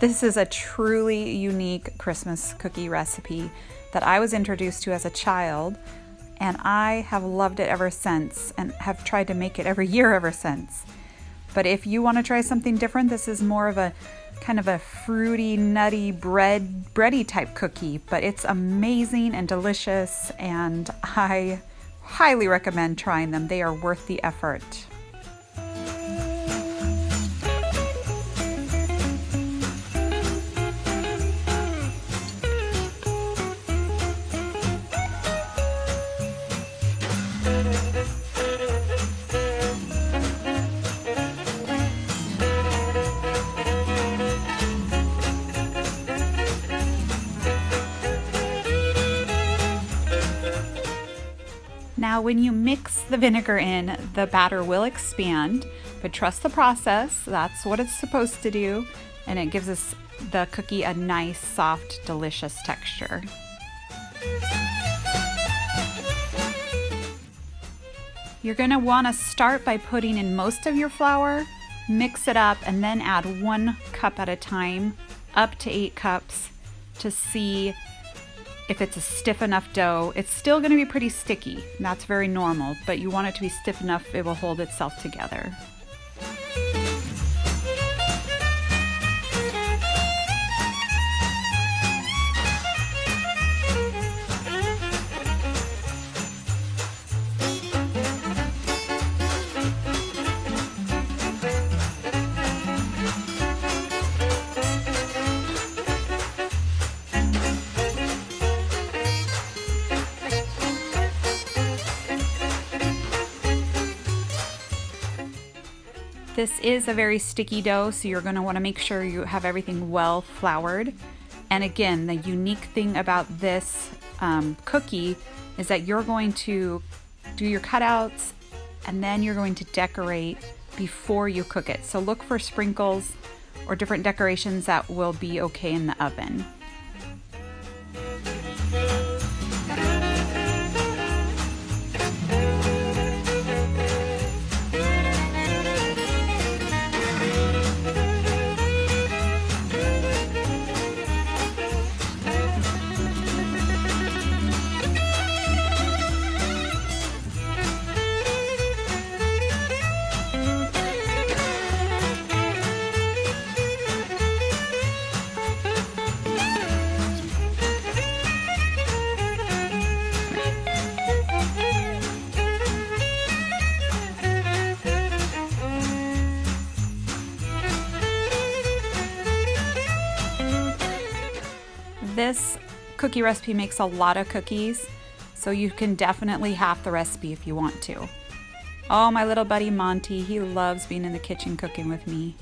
This is a truly unique Christmas cookie recipe that I was introduced to as a child, and I have loved it ever since and have tried to make it every year ever since. But if you want to try something different, this is more of a kind of a fruity, nutty, bready type cookie, but it's amazing and delicious, and I highly recommend trying them. They are worth the effort. Now, when you mix the vinegar in, the batter will expand, but trust the process. That's what it's supposed to do, and it gives us the cookie a nice, soft, delicious texture. You're going to want to start by putting in most of your flour, mix it up, and then add 1 cup at a time, up to 8 cups, to see if it's a stiff enough dough. It's still going to be pretty sticky. That's very normal, but you want it to be stiff enough it will hold itself together. This is a very sticky dough, so you're going to want to make sure you have everything well floured. And again, the unique thing about this cookie is that you're going to do your cutouts and then you're going to decorate before you cook it. So look for sprinkles or different decorations that will be okay in the oven. This cookie recipe makes a lot of cookies, so you can definitely half the recipe if you want to. Oh, my little buddy Monty, he loves being in the kitchen cooking with me.